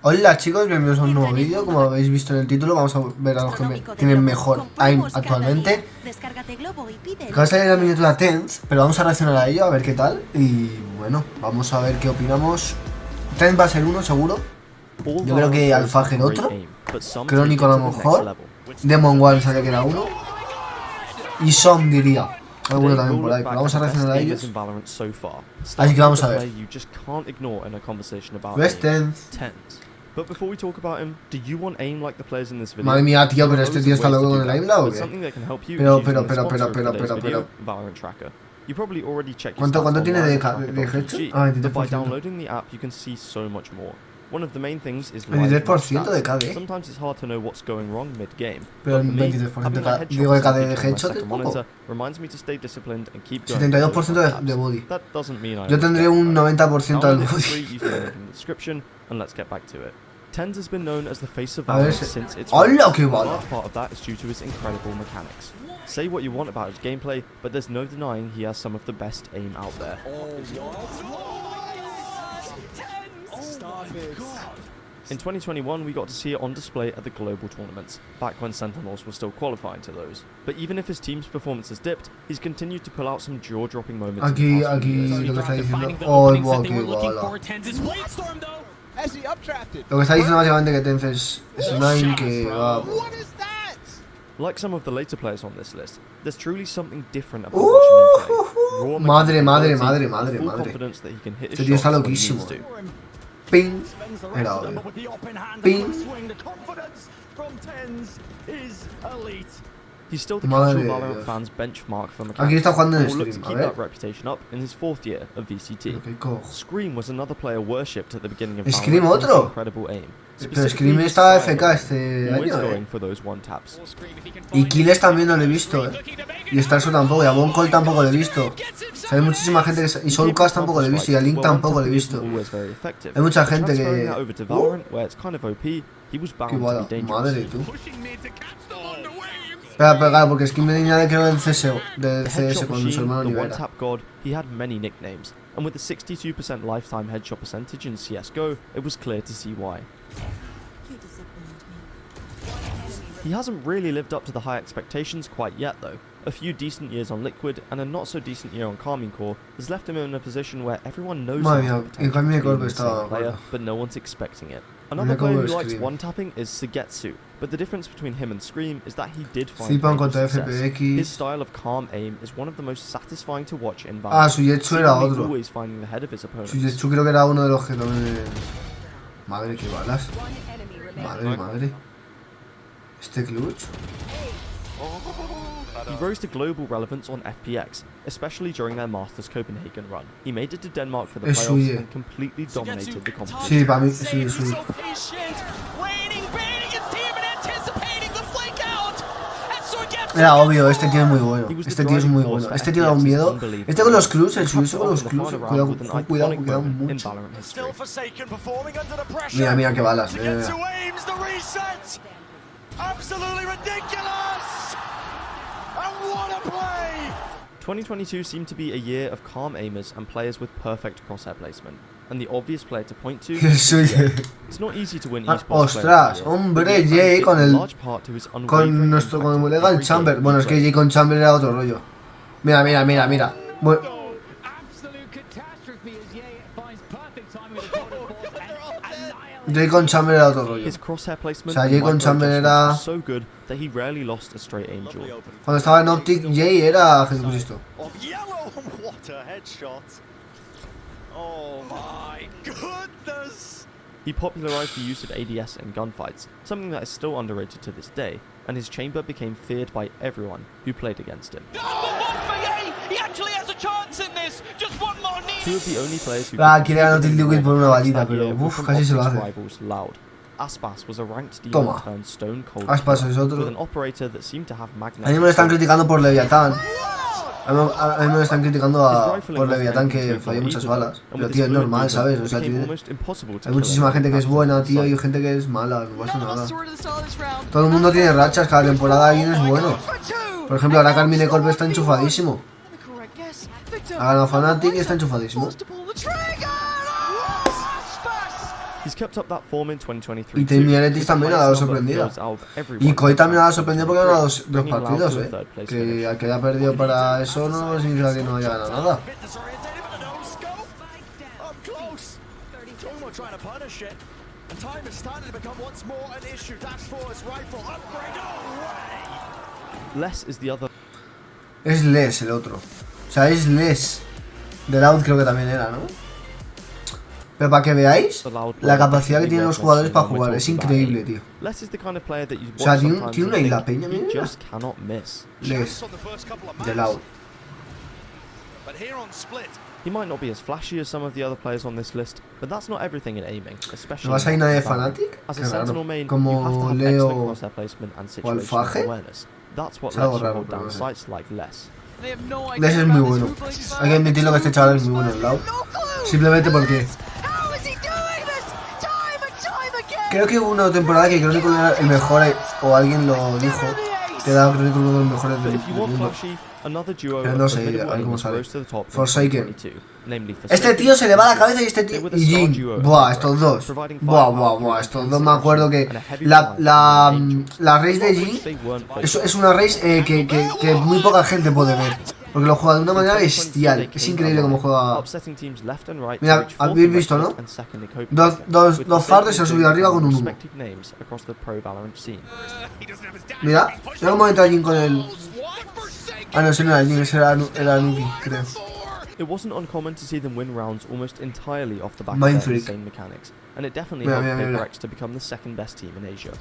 Hola chicos, bienvenidos a un nuevo vídeo. Como habéis visto en el título, vamos a ver a los que tienen mejor aim actualmente. Acaba de salir la miniatura Tense, pero vamos a reaccionar a ello, a ver qué tal. Y bueno, vamos a ver qué opinamos. Tense va a ser uno seguro. Yo creo que Alfager otro, Crónico a lo mejor, Demon One sabía que era uno, y Som diría alguno también por ahí, pero vamos a reaccionar a ellos. Así que vamos a ver. ¿Ves Tense? Madre mía, tío, pero este tío está loco con el aim o qué? Pero. ¿Cuánto tiene de headshot? Ah, 23%. 23% de KD. Pero el 23% digo de KD de headshot es poco. 72% de body. Yo tendré un 90% del body. Tense has been known as the face of A ver, Valorant since its ¡hola, qué bala! large part of that is due to his incredible mechanics. Say what you want about his gameplay, but there's no denying he has some of the best aim out there. In 2021, we got to see it on display at the global tournaments, back when Sentinels were still qualifying to those. But even if his team's performance has dipped, he's continued to pull out some jaw-dropping moments. Aquí lo que está diciendo. ¡Oh, wow, qué bala! Lo que está diciendo básicamente que Tense es un aim que va... Like some of the later players on this list, there's truly something different about watching him play. Madre. Confidence that he can hit his Este tío está shots when he loquísimo. needs to. Ping. Era obvio. Ping. He's still the Madre casual de Valorant Dios. fans benchmark for Aquí está mechanics, jugando en and will look to stream, a keep ver. that reputation up in his 4th year of VCT. ¿Qué cojo? Scream was another player worshipped at the beginning of ¿Scream Valorant for his otro? incredible aim. Pero Scream está FK este Always año, going for those one taps. Y Killes también no lo he visto, Y Starso tampoco, y a Boncol tampoco lo he visto. O sea, hay muchísima gente que... Y Soulcast tampoco lo he visto, y a Link tampoco lo he visto. Hay mucha gente que... Qué guada, madre tú. Espera, claro, porque Scream venía de creo del CSO, del CS con su hermano Nivera. He had many nicknames, and with the 62% lifetime headshot percentage in CSGO, it was clear to see why. He hasn't really lived up to the high expectations quite yet though. A few decent years on Liquid and a not so decent year on Carmine Core has left him in a position where everyone knows En Carmine Core estaba player, but no one's expecting it. Another player who likes one-tapping is Sugetsu, but the difference between him and Scream is that he did find success. His style of calm aim is one of the most satisfying to watch in Valorant. Ah, Sugetsu era otro. Always finding the head of his opponent. Sugetsu creo que era uno de los que también... Madre, qué balas. Madre. Este clutch. He rose to global relevance on FPX, especially during their Masters Copenhagen run. He made it to Denmark for the playoffs and completely dominated the competition. Sí, para mí, sí. Era obvio, este tío es muy bueno. Este tío es muy bueno. Este tío da un miedo. Este con los clubs, el suyo con los clubs. Cuidado mucho. Mira qué balas. Absolutely ridiculous! And what a play! 2022 seemed to be a year of calm aimers and players with perfect crosshair placement. And the obvious player to point to is it's not easy to win esports. Ostras, hombre, Jay con el... Con nuestro colega el Chamber. Bueno, es que Jay con Chamber era otro rollo. Mira. Bueno. Jay con Chamber era otro rollo. O sea, Jay con Chamber era... Cuando estaba en Optic, Jay era Jesucristo. He popularized the use of ADS in gunfights, something that is still underrated to this day, and his chamber became feared by everyone who played against him. Two of the only players who quiere ganar Optic Liquid por una balita, pero uff, casi se lo hace. Aspas was a ranked demon turned stone cold with an operator that seemed to have magnetic. A mí me lo están criticando por Leviatán. A mí me están criticando por Leviatán que falló muchas balas. Pero tío, es normal, ¿sabes? O sea, tío, hay muchísima gente que es buena, tío, y gente que es mala, no pasa nada. Todo el mundo tiene rachas, cada temporada alguien es bueno. Por ejemplo, ahora Carmine Corp está enchufadísimo. Ha ganado Fnatic y está enchufadísimo. He's kept up that form in 2023. Y Team también ha dado sorprendida. Y Koi también ha dado sorprendida porque ha ganado dos partidos, Que al que haya perdido para eso no significa que no haya ganado nada. Es Les el otro. O sea, es Les. De Loud creo que también era, ¿no? Pero para que veáis la capacidad que tienen los jugadores para jugar, es increíble, tío. O sea, tiene una isla peña, mira. Les, de Loud. He might not be as flashy as some of the other players on this list, but that's not everything in aiming, especially ¿No vas a ir nadie de Fnatic? as a sentinel main, como you have to have Leo excellent crosshair placement and o el situational Faje. awareness. That's what Es lets algo you raro, hold pero down no sé. sites like Les. Les es muy bueno. Hay que admitirlo que este chaval es muy bueno en Loud. Simplemente porque creo que hubo una temporada que Chronicle era el mejor, o alguien lo dijo, que era Chronicle uno de los mejores del mundo. Pero no sé, a ver cómo sale. Forsaken. Este tío se le va la cabeza y este tío... Y Jin. Buah, estos dos. Buah. Estos dos me acuerdo que... La race de Jin es una race que muy poca gente puede ver. Porque lo juega de una manera bestial. Es increíble cómo juega. Mira, habéis visto, ¿no? Dos fardos y se ha subido arriba con un 1. Mira cómo entra Jin con el... Ah, no, ese no era el Jin, ese era Nuki, creo. It wasn't uncommon to see them win rounds almost entirely off the back of their insane mechanics, and it definitely helped POSIBLE to become the second best team in Asia.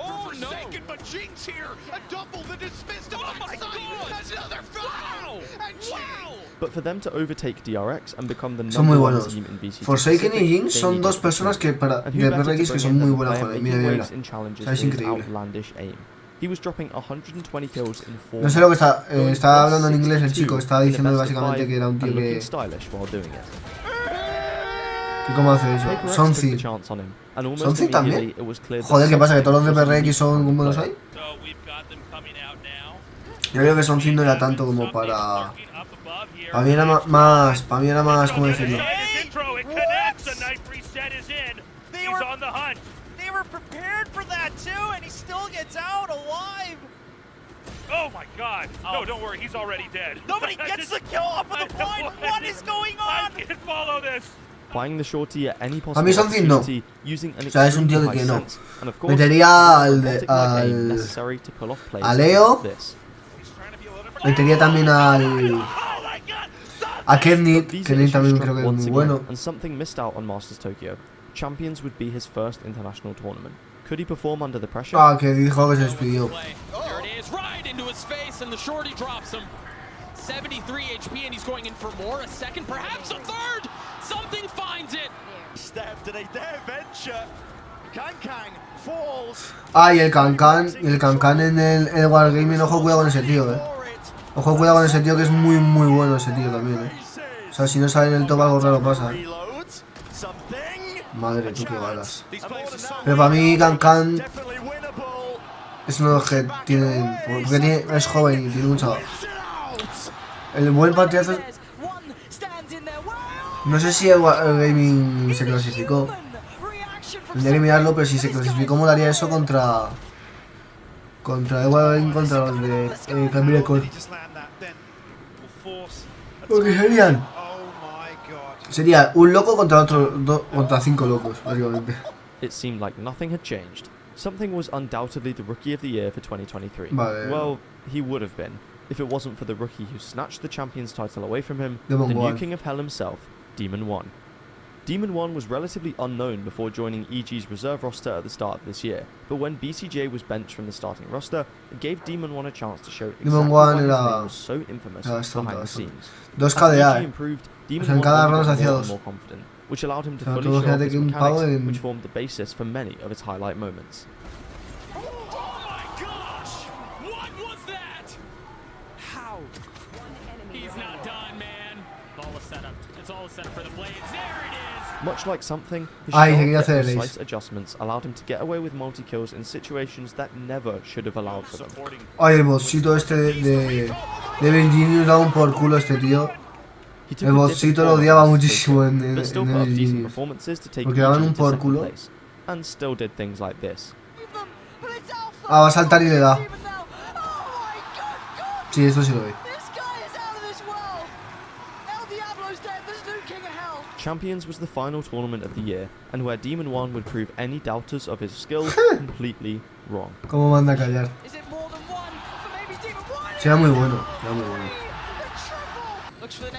Oh no! But Jinx here, a double the dismissed. Oh my God! Another foul! Wow! But for them to overtake DRX and become the son muy number one buenos. team in VCT, Forsaken y Jin son dos personas que para de PRX que son muy buenas, joder. Mira. O sea, es increíble. He was dropping 120 kills in 4 No sé lo que está hablando en inglés el chico, está diciendo básicamente que era un tío que... ¿Y cómo hace eso? Something. ¿Something también? Joder, ¿qué pasa? ¿Que todos los de PRX son como los hay? Yo creo que Something no era tanto como para... Para mí era más... ¿Cómo decirlo? Oh my God! No, don't worry, he's already dead. Nobody gets the kill off of the point. What is going on? I can't follow this. Buying the shorty at any A possible mí Something no. using an O sea, es un tío que no. and of course, Metería necessary to pull off plays a Leo. like this. Metería también a Kenny. Kenny también creo que es muy bueno. And something missed out on Masters Tokyo. Champions would be his first international tournament. Could he perform under the pressure? Ah, que dijo que se despidió. There it is, right into his face, and the shorty drops him. 73 HP, and he's going in for more. A second, perhaps a third. Something finds it. Step to their venture. Kang falls. Ah, y el Cancan en el Wargaming, ojo cuidado con ese tío, Ojo cuidado con ese tío que es muy bueno ese tío también, O sea, si no sale en el top algo raro pasa, Madre, tú qué balas. Pero para mí Cancan es uno de los que tiene... Porque es joven y tiene mucha... El buen partidazo... No sé si el Gaming se clasificó. Tendría que mirarlo, pero si se clasificó molaría eso contra el Gaming, contra los de Cambirecor. Porque sería un loco contra contra 5 locos, básicamente. It seemed like nothing had changed. Something was undoubtedly the Rookie of the Year for 2023. Vale. Well, he would have been, if it wasn't for the rookie who snatched the Champions title away from him, Demon the One. new king of hell himself, Demon One. Demon One was relatively unknown before joining EG's reserve roster at the start of this year, but when BCJ was benched from the starting roster, it gave Demon One a chance to show exactly why his name was so infamous behind the scenes. 2 KDA, improved, Demon O sea, en One cada only ronda se got hacía more and 2. more confident, which allowed him to O sea, fully tú show off imagínate his que un pavo mechanics, en... which formed the basis for many of its highlight moments. Oh my gosh! What was that? How? He's not done, man. It's all a setup. It's all a setup for the blades. There it is. Much like something, his Ay, sharp quería yet hacer el precise ace. adjustments allowed him to get away with multi-kills in situations that never should have allowed for them. Ay, el bossito este de Virginius da un por culo este tío. El bossito lo odiaba muchísimo en el Genius. Porque daban un por culo. Ah, va a saltar y le da. Sí, esto sí lo vi. Champions was the final tournament of the year, and where Demon 1 would prove any doubters of his skill completely wrong. ¿Cómo manda a callar? Será muy bueno, será muy bueno.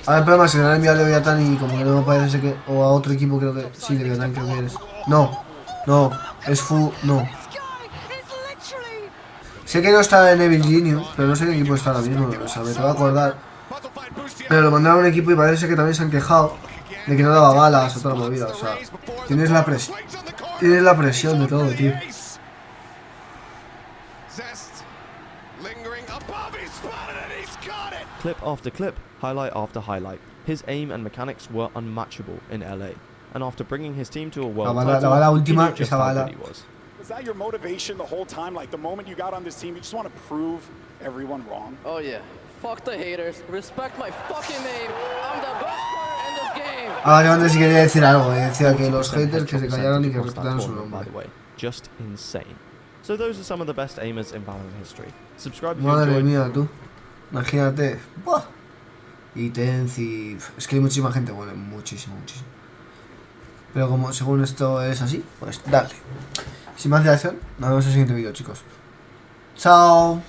A ver, problema, si le han enviado a Leviathan y como que no me parece que... O a otro equipo creo que... Sí, Leviathan creo que eres. No, no, es no. Sé que no está en Evil Genius, pero no sé qué equipo está ahora mismo, o sea, me tengo que acordar. Pero lo mandaron a un equipo y parece que también se han quejado de que no daba balas o toda la movida, o sea, tienes la presión de todo, tío. Clip after clip, highlight after highlight, his aim and mechanics were unmatchable in LA, and after bringing his team to a world title, la bala última, he knew just how good he was. Was that your motivation the whole time? Like the moment you got on this team, you just want to prove everyone wrong? Oh yeah. Fuck the haters. Respect my fucking name. I'm the best player in this game. Ah, yo antes sí quería decir algo, decía que los haters que se callaran y que respetaran su nombre. Just insane. So those are some of the best aimers in Valorant history. Subscribe if you Madre enjoyed. mía, tú. Imagínate. Buah. Y Tenzi. Es que hay muchísima gente buena, muchísimo. Pero como según esto es así, pues dale. Sin más dilación, nos vemos en el siguiente vídeo, chicos. Chao.